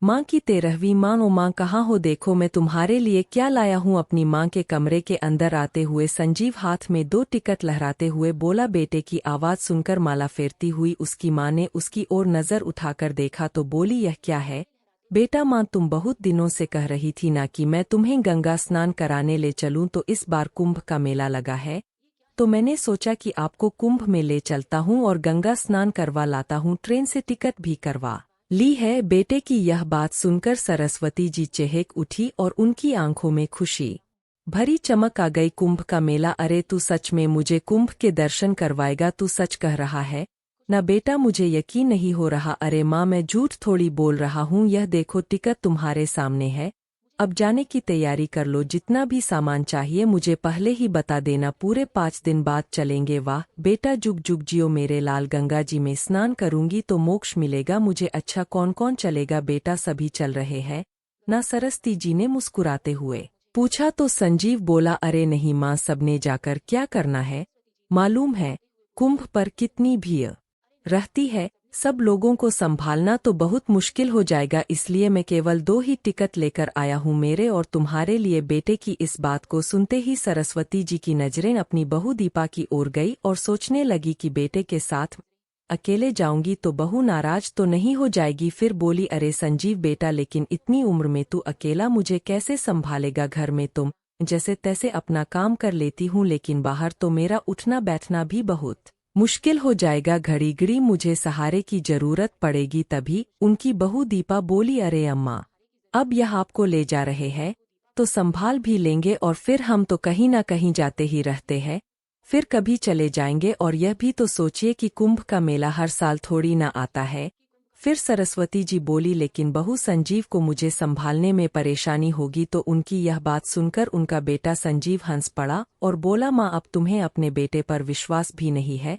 माँ की 13वीं माँ। ओ माँ कहाँ हो, देखो मैं तुम्हारे लिए क्या लाया हूँ। अपनी माँ के कमरे के अंदर आते हुए संजीव हाथ में 2 टिकट लहराते हुए बोला। बेटे की आवाज़ सुनकर माला फेरती हुई उसकी माँ ने उसकी ओर नज़र उठाकर देखा तो बोली, यह क्या है बेटा? माँ, तुम बहुत दिनों से कह रही थी ना कि मैं तुम्हें गंगा स्नान कराने ले चलूँ, तो इस बार कुंभ का मेला लगा है तो मैंने सोचा कि आपको कुंभ में ले चलता हूँ और गंगा स्नान करवा लाता हूँ। ट्रेन से टिकट भी करवा ली है। बेटे की यह बात सुनकर सरस्वती जी चहक उठी और उनकी आंखों में खुशी भरी चमक आ गई। कुंभ का मेला? अरे तू सच में मुझे कुंभ के दर्शन करवाएगा? तू सच कह रहा है ना बेटा? मुझे यकीन नहीं हो रहा। अरे माँ, मैं झूठ थोड़ी बोल रहा हूँ। यह देखो टिकट तुम्हारे सामने है, अब जाने की तैयारी कर लो। जितना भी सामान चाहिए मुझे पहले ही बता देना, पूरे 5 दिन बाद चलेंगे। वाह बेटा, जुग जुग जियो मेरे लाल। गंगा जी में स्नान करूंगी तो मोक्ष मिलेगा मुझे। अच्छा कौन कौन चलेगा बेटा? सभी चल रहे हैं ना? सरस्वती जी ने मुस्कुराते हुए पूछा तो संजीव बोला, अरे नहीं माँ, सबने जाकर क्या करना है? मालूम है कुंभ पर कितनी भीड़ रहती है, सब लोगों को संभालना तो बहुत मुश्किल हो जाएगा, इसलिए मैं केवल 2 ही टिकट लेकर आया हूँ, मेरे और तुम्हारे लिए। बेटे की इस बात को सुनते ही सरस्वती जी की नजरें अपनी बहू दीपा की ओर गई और सोचने लगी कि बेटे के साथ अकेले जाऊंगी तो बहू नाराज तो नहीं हो जाएगी। फिर बोली, अरे संजीव बेटा, लेकिन इतनी उम्र में तू अकेला मुझे कैसे संभालेगा? घर में तुम जैसे तैसे अपना काम कर लेती हूँ, लेकिन बाहर तो मेरा उठना बैठना भी बहुत मुश्किल हो जाएगा। घड़ी घड़ी मुझे सहारे की जरूरत पड़ेगी। तभी उनकी बहू दीपा बोली, अरे अम्मा, अब यह आपको ले जा रहे हैं तो संभाल भी लेंगे, और फिर हम तो कहीं ना कहीं जाते ही रहते हैं, फिर कभी चले जाएंगे। और यह भी तो सोचिए कि कुंभ का मेला हर साल थोड़ी ना आता है। फिर सरस्वती जी बोली, लेकिन बहू संजीव को मुझे संभालने में परेशानी होगी। तो उनकी यह बात सुनकर उनका बेटा संजीव हंस पड़ा और बोला, माँ, अब तुम्हें अपने बेटे पर विश्वास भी नहीं है?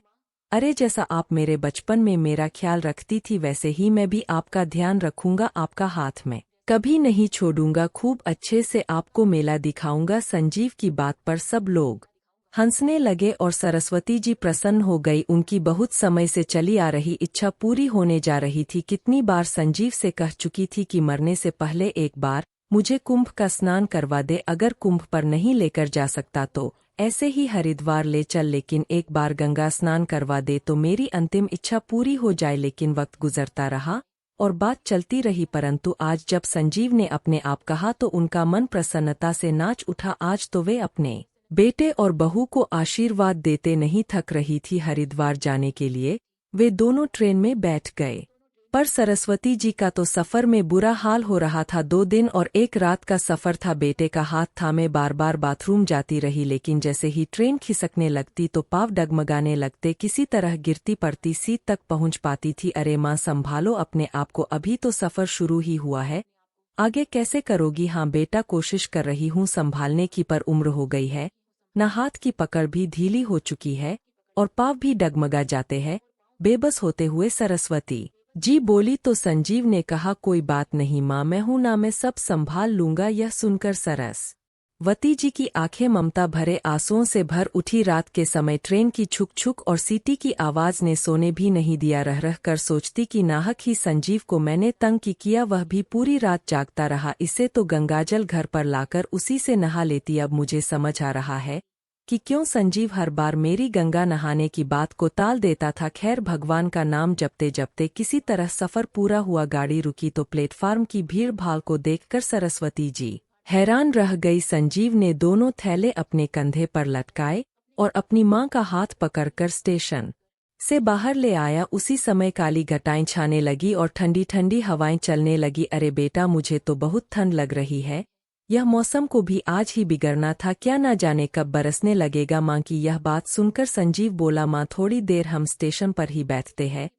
अरे जैसा आप मेरे बचपन में मेरा ख्याल रखती थी वैसे ही मैं भी आपका ध्यान रखूंगा, आपका हाथ में कभी नहीं छोड़ूंगा, खूब अच्छे से आपको मेला दिखाऊंगा। संजीव की बात पर सब लोग हंसने लगे और सरस्वती जी प्रसन्न हो गई। उनकी बहुत समय से चली आ रही इच्छा पूरी होने जा रही थी। कितनी बार संजीव से कह चुकी थी कि मरने से पहले एक बार मुझे कुंभ का स्नान करवा दे, अगर कुंभ पर नहीं लेकर जा सकता तो ऐसे ही हरिद्वार ले चल, लेकिन एक बार गंगा स्नान करवा दे तो मेरी अंतिम इच्छा पूरी हो जाए। लेकिन वक्त गुजरता रहा और बात चलती रही, परंतु आज जब संजीव ने अपने आप कहा तो उनका मन प्रसन्नता से नाच उठा। आज तो वे अपने बेटे और बहू को आशीर्वाद देते नहीं थक रही थी। हरिद्वार जाने के लिए वे दोनों ट्रेन में बैठ गए, पर सरस्वती जी का तो सफर में बुरा हाल हो रहा था। 2 दिन और 1 रात का सफर था। बेटे का हाथ थामे बार बार बाथरूम जाती रही, लेकिन जैसे ही ट्रेन खिसकने लगती तो पाँव डगमगाने लगते, किसी तरह गिरती पड़ती सीट तक पहुंच पाती थी। अरे माँ, संभालो अपने आप को, अभी तो सफर शुरू ही हुआ है, आगे कैसे करोगी? हाँ बेटा, कोशिश कर रही हूँ संभालने की, पर उम्र हो गई है न, हाथ की पकड़ भी ढीली हो चुकी है और पाँव भी डगमगा जाते हैं। बेबस होते हुए सरस्वती जी बोली तो संजीव ने कहा, कोई बात नहीं माँ, मैं हूं ना, मैं सब संभाल लूंगा। यह सुनकर सरस्वती जी की आंखें ममता भरे आंसुओं से भर उठी। रात के समय ट्रेन की छुक छुक और सीटी की आवाज ने सोने भी नहीं दिया। रह रह कर सोचती कि नाहक ही संजीव को मैंने तंग किया, वह भी पूरी रात जागता रहा। इसे तो गंगाजल घर पर लाकर उसी से नहा लेती। अब मुझे समझ आ रहा है कि क्यों संजीव हर बार मेरी गंगा नहाने की बात को टाल देता था। खैर, भगवान का नाम जपते जपते किसी तरह सफर पूरा हुआ। गाड़ी रुकी तो प्लेटफार्म की भीड़ भाड़ को देखकर सरस्वती जी हैरान रह गई। संजीव ने दोनों थैले अपने कंधे पर लटकाए और अपनी मां का हाथ पकड़कर स्टेशन से बाहर ले आया। उसी समय काली घटाएं छाने लगी और ठंडी ठंडी हवाएं चलने लगी। अरे बेटा, मुझे तो बहुत ठंड लग रही है, यह मौसम को भी आज ही बिगड़ना था, क्या ना जाने कब बरसने लगेगा। माँ की यह बात सुनकर संजीव बोला, माँ, थोड़ी देर हम स्टेशन पर ही बैठते हैं,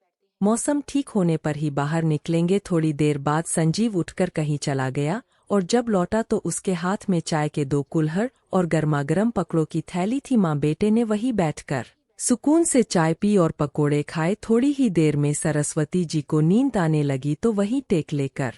मौसम ठीक होने पर ही बाहर निकलेंगे। थोड़ी देर बाद संजीव उठकर कहीं चला गया और जब लौटा तो उसके हाथ में चाय के 2 कुल्हड़ और गर्मागर्म पकड़ों की थैली थी। माँ बेटे ने वहीं बैठकर सुकून से चाय पी और पकोड़े खाए। थोड़ी ही देर में सरस्वती जी को नींद आने लगी तो वहीं टेक लेकर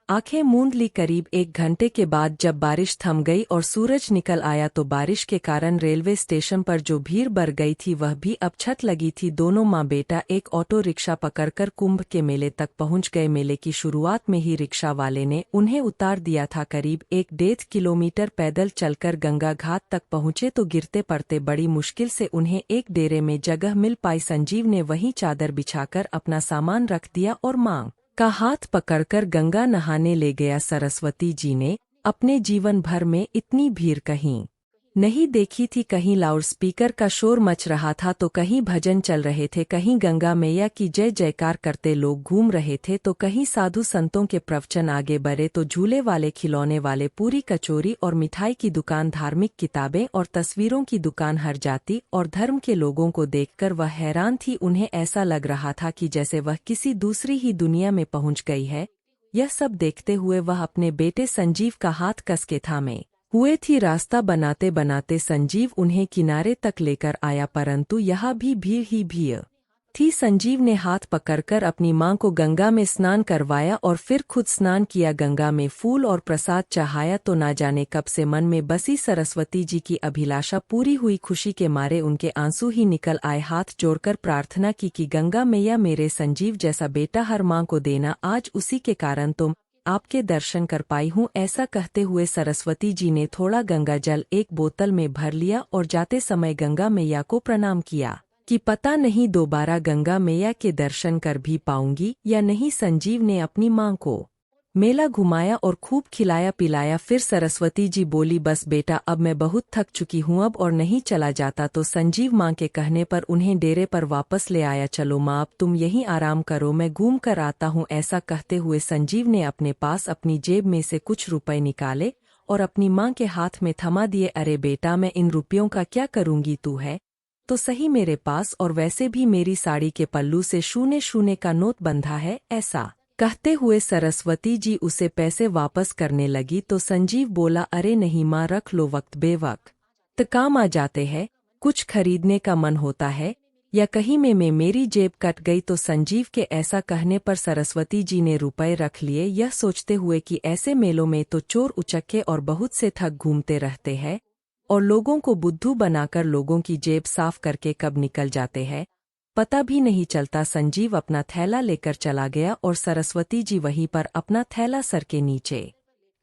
आंखें मूंद ली। करीब 1 घंटे के बाद जब बारिश थम गई और सूरज निकल आया तो बारिश के कारण रेलवे स्टेशन पर जो भीड़ बढ़ गई थी वह भी अब छट लगी थी। दोनों माँ बेटा एक ऑटो रिक्शा पकड़कर कुंभ के मेले तक पहुंच गए। मेले की शुरुआत में ही रिक्शा वाले ने उन्हें उतार दिया था। करीब 1-1.5 किलोमीटर पैदल चलकर गंगा घाट तक पहुंचे तो गिरते पड़ते बड़ी मुश्किल से उन्हें एक डेरे में जगह मिल पाई। संजीव ने वहीं चादर बिछाकर अपना सामान रख दिया और मां का हाथ पकड़कर गंगा नहाने ले गया। सरस्वती जी ने अपने जीवन भर में इतनी भीड़ कहीं नहीं देखी थी। कहीं लाउडस्पीकर का शोर मच रहा था तो कहीं भजन चल रहे थे, कहीं गंगा मैया की जय जयकार करते लोग घूम रहे थे तो कहीं साधु संतों के प्रवचन आगे बढ़े तो झूले वाले, खिलौने वाले, पूरी कचौरी और मिठाई की दुकान, धार्मिक किताबें और तस्वीरों की दुकान। हर जाति और धर्म के लोगों को देखकर वह हैरान थी। उन्हें ऐसा लग रहा था कि जैसे वह किसी दूसरी ही दुनिया में पहुंच गई है। यह सब देखते हुए वह अपने बेटे संजीव का हाथ कस के थामे हुए थी। रास्ता बनाते बनाते संजीव उन्हें किनारे तक लेकर आया परंतु यहाँ भी भीड़ ही भीड़ थी। संजीव ने हाथ पकड़कर अपनी मां को गंगा में स्नान करवाया और फिर खुद स्नान किया। गंगा में फूल और प्रसाद चढ़ाया तो ना जाने कब से मन में बसी सरस्वती जी की अभिलाषा पूरी हुई। खुशी के मारे उनके आंसू ही निकल आए। हाथ जोड़कर प्रार्थना की कि गंगा मैया मेरे संजीव जैसा बेटा हर मां को देना, आज उसी के कारण तुम आपके दर्शन कर पाई हूँ। ऐसा कहते हुए सरस्वती जी ने थोड़ा गंगा जल एक बोतल में भर लिया और जाते समय गंगा मैया को प्रणाम किया कि पता नहीं दोबारा गंगा मैया के दर्शन कर भी पाऊंगी या नहीं। संजीव ने अपनी मां को मेला घुमाया और खूब खिलाया पिलाया। फिर सरस्वती जी बोली, बस बेटा अब मैं बहुत थक चुकी हूँ अब और नहीं चला जाता। तो संजीव मां के कहने पर उन्हें डेरे पर वापस ले आया। चलो मां अब तुम यहीं आराम करो, मैं घूम कर आता हूँ। ऐसा कहते हुए संजीव ने अपने पास अपनी जेब में से कुछ रुपए निकाले और अपनी मां के हाथ में थमा दिए। अरे बेटा मैं इन रुपयों का क्या करूंगी, तू है तो सही मेरे पास, और वैसे भी मेरी साड़ी के पल्लू से 0-0 का नोट बंधा है। ऐसा कहते हुए सरस्वती जी उसे पैसे वापस करने लगी तो संजीव बोला, अरे नहीं माँ रख लो, वक्त बेवक्त काम आ जाते हैं, कुछ खरीदने का मन होता है या कहीं में मेरी जेब कट गई। तो संजीव के ऐसा कहने पर सरस्वती जी ने रुपए रख लिए, यह सोचते हुए कि ऐसे मेलों में तो चोर उचक्के और बहुत से ठग घूमते रहते हैं और लोगों को बुद्धू बनाकर लोगों की जेब साफ करके कब निकल जाते हैं पता भी नहीं चलता। संजीव अपना थैला लेकर चला गया और सरस्वती जी वहीं पर अपना थैला सर के नीचे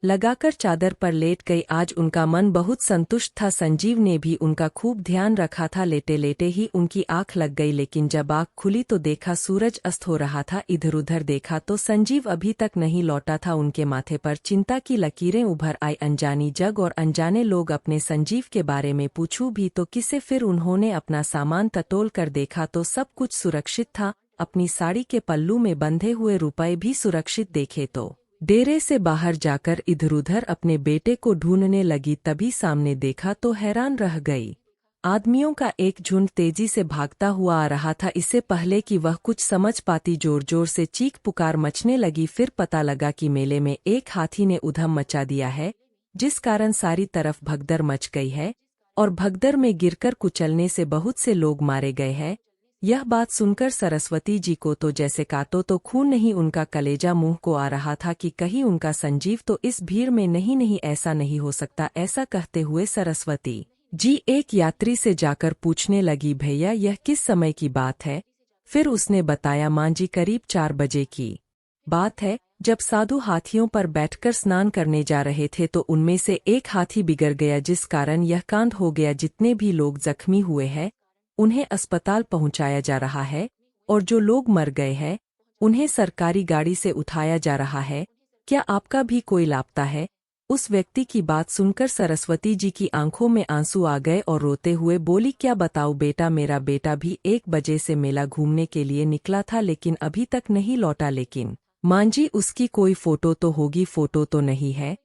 लगाकर चादर पर लेट गई। आज उनका मन बहुत संतुष्ट था। संजीव ने भी उनका खूब ध्यान रखा था। लेटे लेटे ही उनकी आंख लग गई, लेकिन जब आंख खुली तो देखा सूरज अस्त हो रहा था। इधर उधर देखा तो संजीव अभी तक नहीं लौटा था। उनके माथे पर चिंता की लकीरें उभर आई। अनजानी जग और अनजाने लोग अपने संजीव के बारे में पूछूं भी तो किसे। फिर उन्होंने अपना सामान टटोल कर देखा तो सब कुछ सुरक्षित था। अपनी साड़ी के पल्लू में बंधे हुए रुपए भी सुरक्षित देखे तो डेरे से बाहर जाकर इधर उधर अपने बेटे को ढूंढने लगी। तभी सामने देखा तो हैरान रह गई। आदमियों का एक झुंड तेजी से भागता हुआ आ रहा था। इससे पहले कि वह कुछ समझ पाती जोर जोर से चीख पुकार मचने लगी। फिर पता लगा कि मेले में एक हाथी ने उधम मचा दिया है, जिस कारण सारी तरफ भगदड़ मच गई है और भगदड़ में गिरकर कुचलने से बहुत से लोग मारे गए हैं। यह बात सुनकर सरस्वती जी को तो जैसे काटो तो खून नहीं उनका कलेजा मुंह को आ रहा था कि कहीं उनका संजीव तो इस भीड़ में नहीं, ऐसा नहीं हो सकता। ऐसा कहते हुए सरस्वती जी एक यात्री से जाकर पूछने लगी, भैया यह किस समय की बात है। फिर उसने बताया, मां जी करीब 4 बजे की बात है, जब साधु हाथियों पर बैठकर स्नान करने जा रहे थे तो उनमें से एक हाथी बिगड़ गया, जिस कारण यह कांड हो गया। जितने भी लोग जख्मी हुए हैं उन्हें अस्पताल पहुंचाया जा रहा है और जो लोग मर गए हैं उन्हें सरकारी गाड़ी से उठाया जा रहा है। क्या आपका भी कोई लापता है। उस व्यक्ति की बात सुनकर सरस्वती जी की आंखों में आंसू आ गए और रोते हुए बोली, क्या बताऊं बेटा, मेरा बेटा भी 1 बजे से मेला घूमने के लिए निकला था लेकिन अभी तक नहीं लौटा। लेकिन मां जी उसकी कोई फोटो तो होगी। फोटो तो नहीं है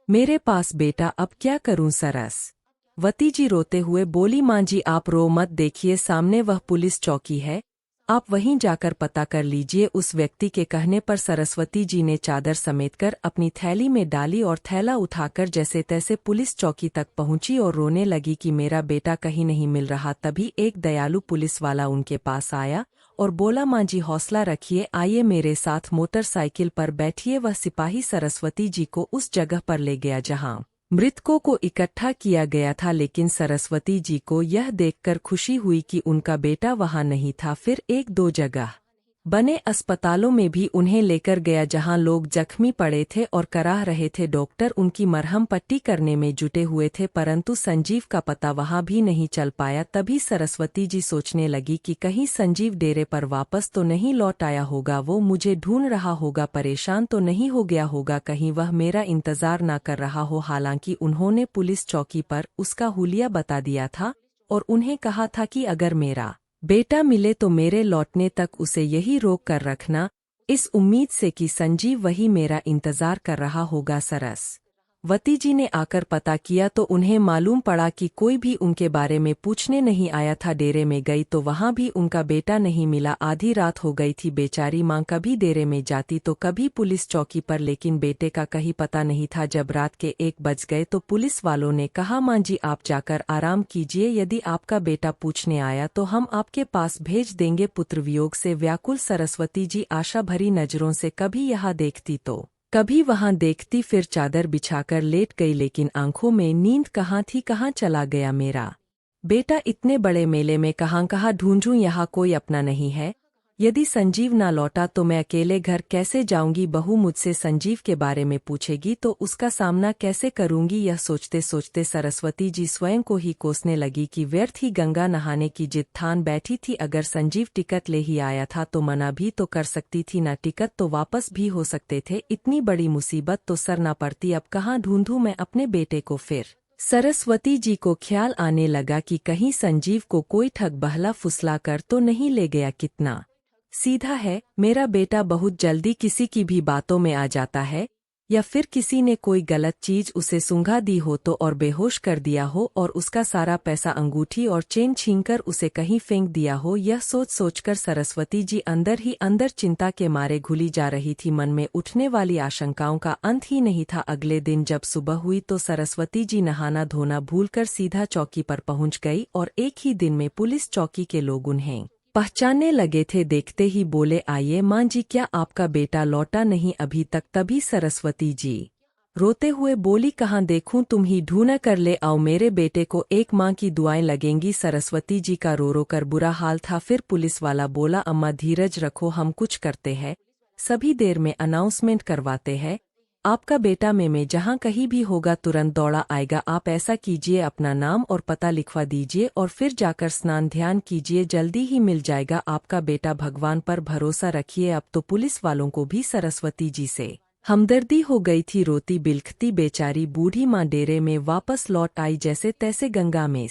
मेरे पास बेटा, अब क्या करूं। सरस्वती जी रोते हुए बोली, मां जी आप रो मत, देखिए सामने वह पुलिस चौकी है, आप वहीं जाकर पता कर लीजिए। उस व्यक्ति के कहने पर सरस्वती जी ने चादर समेटकर अपनी थैली में डाली और थैला उठाकर जैसे तैसे पुलिस चौकी तक पहुंची और रोने लगी कि मेरा बेटा कहीं नहीं मिल रहा। तभी एक दयालु पुलिस वाला उनके पास आया और बोला, माँ जी हौसला रखिए, आइए मेरे साथ मोटरसाइकिल पर बैठिए। वह सिपाही सरस्वती जी को उस जगह पर ले गया जहाँ मृतकों को इकट्ठा किया गया था, लेकिन सरस्वती जी को यह देखकर खुशी हुई कि उनका बेटा वहां नहीं था। फिर एक दो जगह बने अस्पतालों में भी उन्हें लेकर गया जहां लोग जख्मी पड़े थे और कराह रहे थे। डॉक्टर उनकी मरहम पट्टी करने में जुटे हुए थे, परंतु संजीव का पता वहां भी नहीं चल पाया। तभी सरस्वती जी सोचने लगी कि कहीं संजीव डेरे पर वापस तो नहीं लौट आया होगा, वो मुझे ढूंढ रहा होगा, परेशान तो नहीं हो गया होगा, कहीं वह मेरा इंतजार ना कर रहा हो। हालांकि उन्होंने पुलिस चौकी पर उसका हुलिया बता दिया था और उन्हें कहा था कि अगर मेरा बेटा मिले तो मेरे लौटने तक उसे यही रोक कर रखना, इस उम्मीद से कि संजीव वही मेरा इंतजार कर रहा होगा। सरस्वती जी ने आकर पता किया तो उन्हें मालूम पड़ा कि कोई भी उनके बारे में पूछने नहीं आया था। डेरे में गई तो वहां भी उनका बेटा नहीं मिला। आधी रात हो गई थी। बेचारी माँ कभी डेरे में जाती तो कभी पुलिस चौकी पर, लेकिन बेटे का कहीं पता नहीं था। जब रात के 1 बज गए तो पुलिस वालों ने कहा, माँ जी आप जाकर आराम कीजिए, यदि आपका बेटा पूछने आया तो हम आपके पास भेज देंगे। पुत्र वियोग से व्याकुल सरस्वती जी आशा भरी नजरों से कभी यहाँ देखती तो कभी वहां देखती, फिर चादर बिछाकर लेट गई, लेकिन आंखों में नींद कहाँ थी। कहाँ चला गया मेरा बेटा? इतने बड़े मेले में कहाँ कहाँ ढूंढूं, यहाँ कोई अपना नहीं है। यदि संजीव ना लौटा तो मैं अकेले घर कैसे जाऊंगी? बहू मुझसे संजीव के बारे में पूछेगी तो उसका सामना कैसे करूंगी? यह सोचते सोचते सरस्वती जी स्वयं को ही कोसने लगी कि व्यर्थ ही गंगा नहाने की जिद ठान बैठी थी। अगर संजीव टिकट ले ही आया था तो मना भी तो कर सकती थी, ना टिकट तो वापस भी हो सकते थे। इतनी बड़ी मुसीबत तो सर ना पड़ती, अब कहाँ ढूंढूं मैं अपने बेटे को? फिर सरस्वती जी को ख्याल आने लगा कि कहीं संजीव को कोई ठग बहला फुसला कर तो नहीं ले गया। कितना सीधा है मेरा बेटा, बहुत जल्दी किसी की भी बातों में आ जाता है, या फिर किसी ने कोई गलत चीज उसे सूंघा दी हो तो और बेहोश कर दिया हो और उसका सारा पैसा, अंगूठी और चेन छीनकर उसे कहीं फेंक दिया हो। यह सोच सोचकर सरस्वती जी अंदर ही अंदर चिंता के मारे घुली जा रही थी। मन में उठने वाली आशंकाओं का अंत ही नहीं था। अगले दिन जब सुबह हुई तो सरस्वती जी नहाना धोना भूलकर सीधा चौकी पर पहुंच गई और एक ही दिन में पुलिस चौकी के लोग उन्हें पहचानने लगे थे। देखते ही बोले, आइए माँ जी, क्या आपका बेटा लौटा नहीं अभी तक? तभी सरस्वती जी रोते हुए बोली, कहाँ देखूं, तुम ही ढूंढ कर ले आओ मेरे बेटे को, एक माँ की दुआएं लगेंगी। सरस्वती जी का रो रो कर बुरा हाल था। फिर पुलिस वाला बोला, अम्मा धीरज रखो, हम कुछ करते हैं, सभी देर में अनाउंसमेंट करवाते हैं, आपका बेटा में जहाँ कहीं भी होगा तुरंत दौड़ा आएगा। आप ऐसा कीजिए, अपना नाम और पता लिखवा दीजिए और फिर जाकर स्नान ध्यान कीजिए, जल्दी ही मिल जाएगा आपका बेटा, भगवान पर भरोसा रखिए। अब तो पुलिस वालों को भी सरस्वती जी से हमदर्दी हो गई थी। रोती बिलखती बेचारी बूढ़ी माँ डेरे में वापस लौट आई। जैसे तैसे गंगा में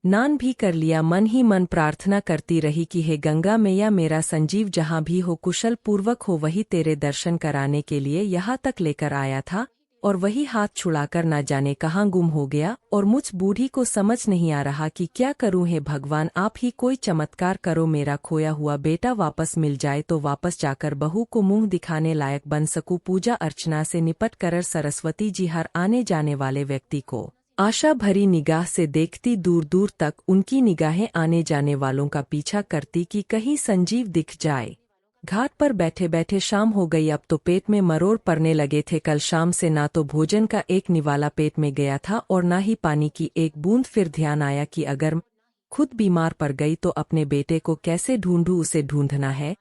स्नान भी कर लिया। मन ही मन प्रार्थना करती रही कि हे गंगा मैया, मेरा संजीव जहाँ भी हो कुशल पूर्वक हो, वही तेरे दर्शन कराने के लिए यहाँ तक लेकर आया था और वही हाथ छुड़ाकर ना जाने कहाँ गुम हो गया। और मुझ बूढ़ी को समझ नहीं आ रहा कि क्या करूं। हे भगवान, आप ही कोई चमत्कार करो, मेरा खोया हुआ बेटा वापस मिल जाए तो वापस जाकर बहू को मुंह दिखाने लायक बन सकूं। पूजा अर्चना से निपट कर सरस्वती जी हर आने जाने वाले व्यक्ति को आशा भरी निगाह से देखती, दूर दूर तक उनकी निगाहें आने जाने वालों का पीछा करती कि कहीं संजीव दिख जाए। घाट पर बैठे बैठे शाम हो गई। अब तो पेट में मरोड़ पड़ने लगे थे। कल शाम से ना तो भोजन का एक निवाला पेट में गया था और ना ही पानी की एक बूंद। फिर ध्यान आया कि अगर खुद बीमार पड़ गई तो अपने बेटे को कैसे ढूंढूं? उसे ढूंढना है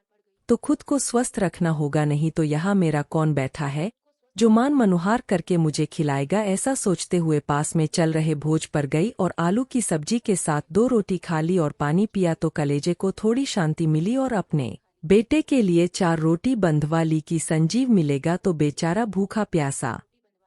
तो खुद को स्वस्थ रखना होगा, नहीं तो यहाँ मेरा कौन बैठा है जो मान मनोहार करके मुझे खिलाएगा? ऐसा सोचते हुए पास में चल रहे भोज पर गई और आलू की सब्जी के साथ 2 रोटी खा ली और पानी पिया तो कलेजे को थोड़ी शांति मिली और अपने बेटे के लिए 4 रोटी बंधवा ली कि संजीव मिलेगा तो बेचारा भूखा प्यासा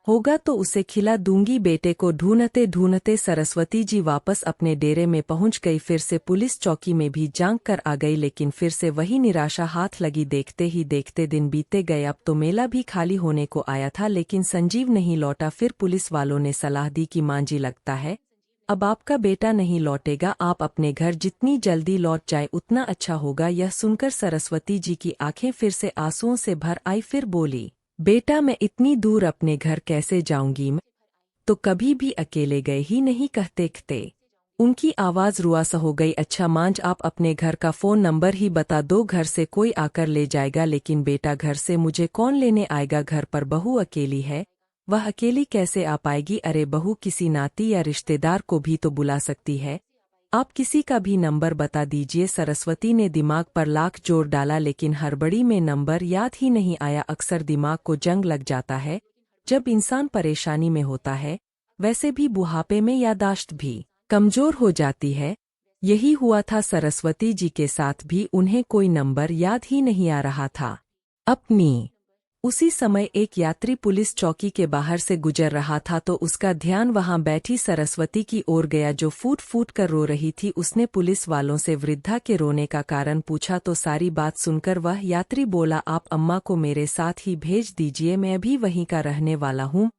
होगा तो उसे खिला दूंगी। बेटे को ढूंढते ढूंढते सरस्वती जी वापस अपने डेरे में पहुंच गई। फिर से पुलिस चौकी में भी जांच कर आ गई, लेकिन फिर से वही निराशा हाथ लगी। देखते ही देखते दिन बीते गए। अब तो मेला भी खाली होने को आया था, लेकिन संजीव नहीं लौटा। फिर पुलिस वालों ने सलाह दी कि मां जी, लगता है अब आपका बेटा नहीं लौटेगा, आप अपने घर जितनी जल्दी लौट जाए उतना अच्छा होगा। यह सुनकर सरस्वती जी की आंखें फिर से आंसुओं से भर आई। फिर बोली, बेटा मैं इतनी दूर अपने घर कैसे जाऊंगी? मैं तो कभी भी अकेले गए ही नहीं कहते। उनकी आवाज रुआ सा हो गई। अच्छा मांझ, आप अपने घर का फोन नंबर ही बता दो, घर से कोई आकर ले जाएगा। लेकिन बेटा, घर से मुझे कौन लेने आएगा? घर पर बहू अकेली है, वह अकेली कैसे आ पाएगी? अरे बहू किसी नाती या रिश्तेदार को भी तो बुला सकती है, आप किसी का भी नंबर बता दीजिए। सरस्वती ने दिमाग पर लाख जोर डाला, लेकिन हड़बड़ी में नंबर याद ही नहीं आया। अक्सर दिमाग को जंग लग जाता है जब इंसान परेशानी में होता है। वैसे भी बुढ़ापे में याददाश्त भी कमजोर हो जाती है। यही हुआ था सरस्वती जी के साथ भी, उन्हें कोई नंबर याद ही नहीं आ रहा था अपनी। उसी समय एक यात्री पुलिस चौकी के बाहर से गुजर रहा था तो उसका ध्यान वहां बैठी सरस्वती की ओर गया, जो फूट फूट कर रो रही थी। उसने पुलिस वालों से वृद्धा के रोने का कारण पूछा तो सारी बात सुनकर वह यात्री बोला, आप अम्मा को मेरे साथ ही भेज दीजिए, मैं भी वहीं का रहने वाला हूँ।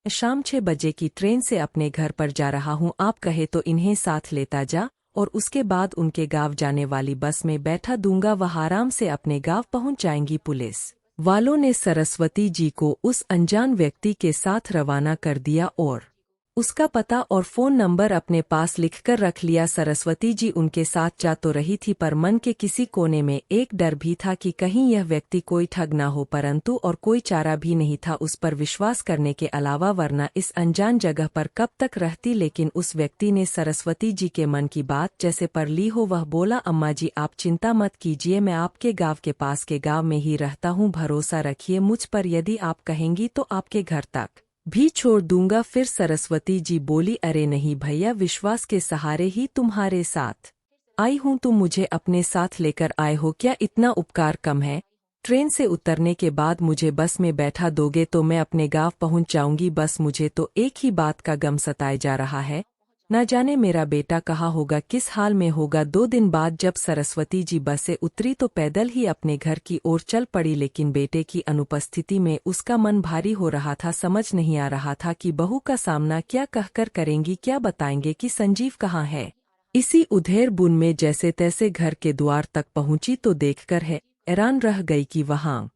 शाम 6 बजे की ट्रेन से अपने घर पर जा रहा हूँ, आप कहे तो इन्हें साथ लेता जा और उसके बाद उनके गांव जाने वाली बस में बैठा दूंगा, वह आराम से अपने गांव पहुंच जाएंगी। पुलिस वालों ने सरस्वती जी को उस अनजान व्यक्ति के साथ रवाना कर दिया और उसका पता और फोन नंबर अपने पास लिखकर रख लिया। सरस्वती जी उनके साथ जा तो रही थी, पर मन के किसी कोने में एक डर भी था कि कहीं यह व्यक्ति कोई ठग ना हो, परंतु और कोई चारा भी नहीं था उस पर विश्वास करने के अलावा, वरना इस अनजान जगह पर कब तक रहती। लेकिन उस व्यक्ति ने सरस्वती जी के मन की बात जैसे पर ली हो। वह बोला, अम्मा जी आप चिंता मत कीजिए, मैं आपके गांव के पास के गांव में ही रहता हूँ, भरोसा रखिए मुझ पर, यदि आप कहेंगी तो आपके घर तक भी छोड़ दूंगा। फिर सरस्वती जी बोली, अरे नहीं भैया, विश्वास के सहारे ही तुम्हारे साथ आई हूं, तुम मुझे अपने साथ लेकर आए हो, क्या इतना उपकार कम है? ट्रेन से उतरने के बाद मुझे बस में बैठा दोगे तो मैं अपने गांव पहुंच जाऊंगी। बस मुझे तो एक ही बात का गम सताए जा रहा है, न जाने मेरा बेटा कहाँ होगा, किस हाल में होगा। 2 दिन बाद जब सरस्वती जी बस से उतरी तो पैदल ही अपने घर की ओर चल पड़ी, लेकिन बेटे की अनुपस्थिति में उसका मन भारी हो रहा था। समझ नहीं आ रहा था कि बहू का सामना क्या कहकर करेंगी, क्या बताएंगे कि संजीव कहाँ है। इसी उधेड़ बुन में जैसे तैसे घर के द्वार तक पहुंची तो देखकर हैरान रह गई कि वहां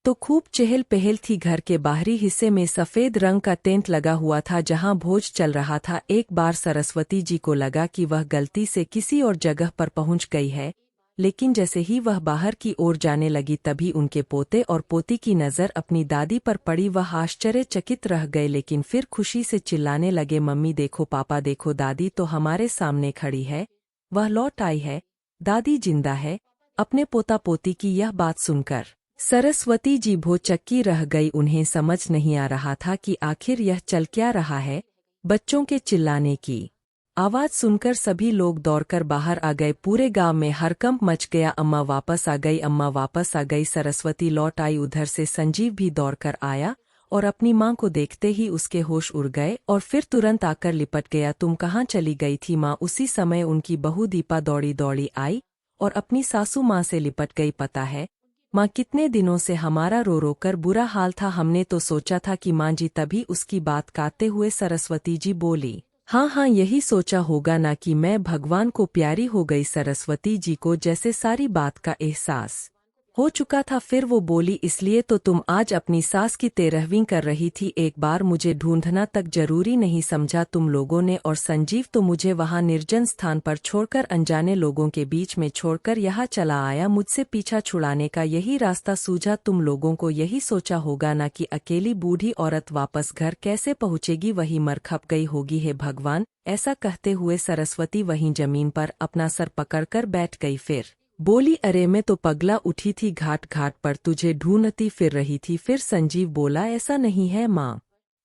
तो खूब चहल पहल थी। घर के बाहरी हिस्से में सफेद रंग का टेंट लगा हुआ था जहां भोज चल रहा था। एक बार सरस्वती जी को लगा कि वह गलती से किसी और जगह पर पहुंच गई है, लेकिन जैसे ही वह बाहर की ओर जाने लगी तभी उनके पोते और पोती की नज़र अपनी दादी पर पड़ी। वह आश्चर्यचकित रह गए, लेकिन फिर खुशी से चिल्लाने लगे, मम्मी देखो, पापा देखो, दादी तो हमारे सामने खड़ी है, वह लौट आई है, दादी जिंदा है। अपने पोता पोती की यह बात सुनकर सरस्वती जी भौचक्की रह गई। उन्हें समझ नहीं आ रहा था कि आखिर यह चल क्या रहा है। बच्चों के चिल्लाने की आवाज सुनकर सभी लोग दौड़कर बाहर आ गए। पूरे गांव में हड़कंप मच गया। अम्मा वापस आ गई, अम्मा वापस आ गई। सरस्वती लौट आई। उधर से संजीव भी दौड़कर आया और अपनी मां को देखते ही उसके होश उड़ गए और फिर तुरंत आकर लिपट गया। तुम कहाँ चली गई थी मां? उसी समय उनकी बहू दीपा दौड़ी दौड़ी आई और अपनी सासू मां से लिपट गई। पता है माँ, कितने दिनों से हमारा रो रो कर बुरा हाल था, हमने तो सोचा था कि माँ जी। तभी उसकी बात काटते हुए सरस्वती जी बोली, हाँ हाँ, यही सोचा होगा ना कि मैं भगवान को प्यारी हो गई। सरस्वती जी को जैसे सारी बात का एहसास हो चुका था। फिर वो बोली, इसलिए तो तुम आज अपनी सास की 13वीं कर रही थी। एक बार मुझे ढूंढना तक जरूरी नहीं समझा तुम लोगों ने, और संजीव तो मुझे वहां निर्जन स्थान पर छोड़कर अनजाने लोगों के बीच में छोड़कर यहाँ चला आया। मुझसे पीछा छुड़ाने का यही रास्ता सूझा। तुम लोगों को यही सोचा होगा ना कि अकेली बूढ़ी औरत वापस घर कैसे पहुँचेगी, वही मर खप गई होगी। हे भगवान! ऐसा कहते हुए सरस्वती वहीं जमीन पर अपना सर पकड़कर बैठ गई। फिर बोली, अरे मैं तो पगला उठी थी, घाट घाट पर तुझे ढूंढती फिर रही थी। फिर संजीव बोला, ऐसा नहीं है माँ,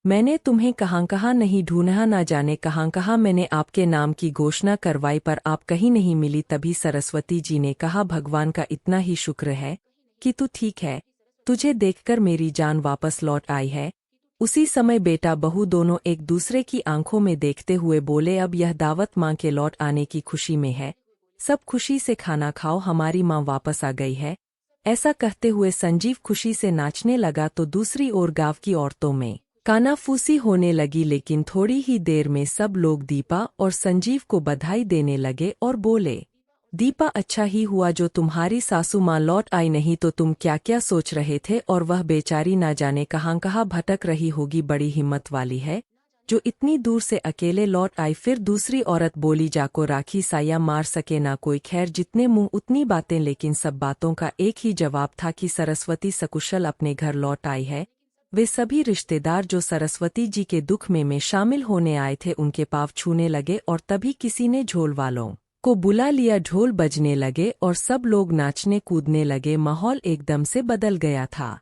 मैंने तुम्हें कहाँ कहाँ नहीं ढूंढा, ना जाने कहाँ कहाँ मैंने आपके नाम की घोषणा करवाई पर आप कहीं नहीं मिली। तभी सरस्वती जी ने कहा, भगवान का इतना ही शुक्र है कि तू ठीक है, तुझे देखकर मेरी जान वापस लौट आई है। उसी समय बेटा बहू दोनों एक दूसरे की आंखों में देखते हुए बोले, अब यह दावत माँ के लौट आने की खुशी में है, सब खुशी से खाना खाओ, हमारी माँ वापस आ गई है। ऐसा कहते हुए संजीव खुशी से नाचने लगा तो दूसरी ओर गांव की औरतों में कानाफूसी होने लगी। लेकिन थोड़ी ही देर में सब लोग दीपा और संजीव को बधाई देने लगे और बोले, दीपा, अच्छा ही हुआ जो तुम्हारी सासू माँ लौट आई, नहीं तो तुम क्या क्या सोच रहे थे, और वह बेचारी ना जाने कहाँ कहाँ भटक रही होगी, बड़ी हिम्मत वाली है। जो इतनी दूर से अकेले लौट आई। फिर दूसरी औरत बोली, जाको राखी साया मार सके ना कोई। खैर, जितने मुंह उतनी बातें, लेकिन सब बातों का एक ही जवाब था कि सरस्वती सकुशल अपने घर लौट आई है। वे सभी रिश्तेदार जो सरस्वती जी के दुख में शामिल होने आए थे उनके पाँव छूने लगे और तभी किसी ने ढोल वालों को बुला लिया। ढोल बजने लगे और सब लोग नाचने कूदने लगे। माहौल एकदम से बदल गया था।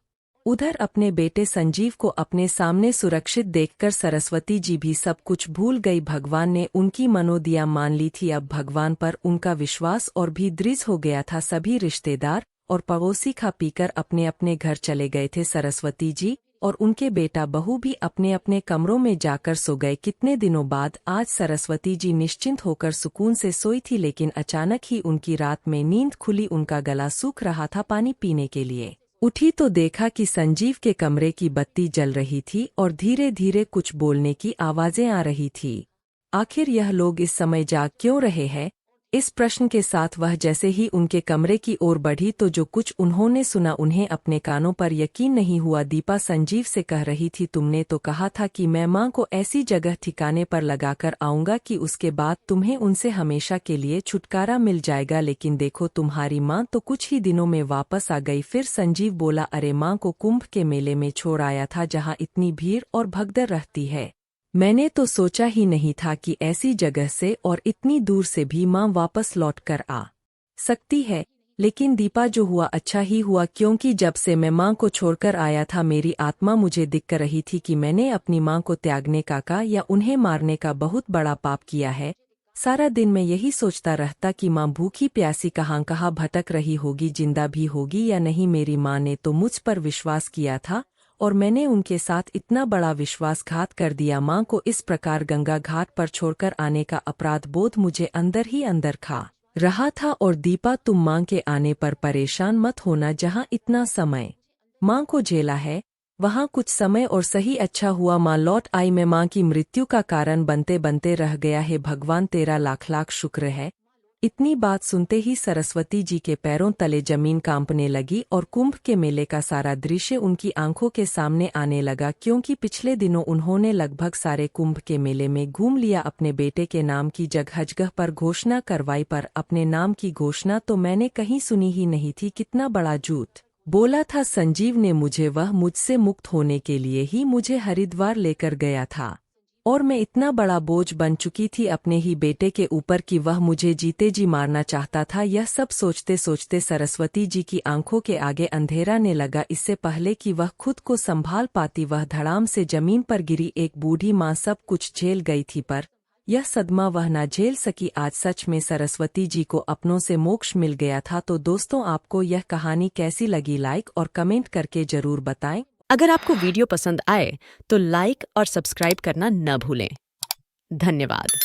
उधर अपने बेटे संजीव को अपने सामने सुरक्षित देखकर सरस्वती जी भी सब कुछ भूल गई। भगवान ने उनकी मनोदिया मान ली थी। अब भगवान पर उनका विश्वास और भी दृढ़ हो गया था। सभी रिश्तेदार और पड़ोसी खा पीकर अपने अपने घर चले गए थे। सरस्वती जी और उनके बेटा बहू भी अपने अपने कमरों में जाकर सो गए। कितने दिनों बाद आज सरस्वती जी निश्चिंत होकर सुकून से सोई थी, लेकिन अचानक ही उनकी रात में नींद खुली। उनका गला सूख रहा था। पानी पीने के लिए उठी तो देखा कि संजीव के कमरे की बत्ती जल रही थी और धीरे धीरे कुछ बोलने की आवाजें आ रही थी। आखिर यह लोग इस समय जाग क्यों रहे हैं? इस प्रश्न के साथ वह जैसे ही उनके कमरे की ओर बढ़ी तो जो कुछ उन्होंने सुना उन्हें अपने कानों पर यकीन नहीं हुआ। दीपा संजीव से कह रही थी, तुमने तो कहा था कि मैं माँ को ऐसी जगह ठिकाने पर लगाकर आऊंगा कि उसके बाद तुम्हें उनसे हमेशा के लिए छुटकारा मिल जाएगा, लेकिन देखो तुम्हारी माँ तो कुछ ही दिनों में वापस आ गई। फिर संजीव बोला, अरे माँ को कुंभ के मेले में छोड़ आया था जहाँ इतनी भीड़ और भगदड़ रहती है। मैंने तो सोचा ही नहीं था कि ऐसी जगह से और इतनी दूर से भी माँ वापस लौट कर आ सकती है। लेकिन दीपा जो हुआ अच्छा ही हुआ, क्योंकि जब से मैं माँ को छोड़कर आया था मेरी आत्मा मुझे दिख रही थी कि मैंने अपनी माँ को त्यागने का या उन्हें मारने का बहुत बड़ा पाप किया है। सारा दिन मैं यही सोचता रहता कि माँ भूखी प्यासी कहाँ कहाँ भटक रही होगी, जिंदा भी होगी या नहीं। मेरी माँ ने तो मुझ पर विश्वास किया था और मैंने उनके साथ इतना बड़ा विश्वासघात कर दिया। माँ को इस प्रकार गंगा घाट पर छोड़कर आने का अपराध बोध मुझे अंदर ही अंदर खा रहा था। और दीपा, तुम माँ के आने पर परेशान मत होना। जहाँ इतना समय माँ को झेला है वहाँ कुछ समय और सही। अच्छा हुआ माँ लौट आई। मैं माँ की मृत्यु का कारण बनते बनते रह गया है। भगवान तेरा लाख लाख शुक्र है। इतनी बात सुनते ही सरस्वती जी के पैरों तले जमीन कांपने लगी और कुंभ के मेले का सारा दृश्य उनकी आंखों के सामने आने लगा, क्योंकि पिछले दिनों उन्होंने लगभग सारे कुंभ के मेले में घूम लिया। अपने बेटे के नाम की जगह जगह पर घोषणा करवाई, पर अपने नाम की घोषणा तो मैंने कहीं सुनी ही नहीं थी। कितना बड़ा झूठ बोला था संजीव ने मुझे। वह मुझसे मुक्त होने के लिए ही मुझे हरिद्वार लेकर गया था और मैं इतना बड़ा बोझ बन चुकी थी अपने ही बेटे के ऊपर कि वह मुझे जीते जी मारना चाहता था। यह सब सोचते सोचते सरस्वती जी की आंखों के आगे अंधेरा ने लगा। इससे पहले कि वह खुद को संभाल पाती वह धड़ाम से जमीन पर गिरी। एक बूढ़ी माँ सब कुछ झेल गई थी, पर यह सदमा वह न झेल सकी। आज सच में सरस्वती जी को अपनों से मोक्ष मिल गया था। तो दोस्तों, आपको यह कहानी कैसी लगी? लाइक और कमेंट करके जरूर बताएं। अगर आपको वीडियो पसंद आए तो लाइक और सब्सक्राइब करना न भूलें। धन्यवाद।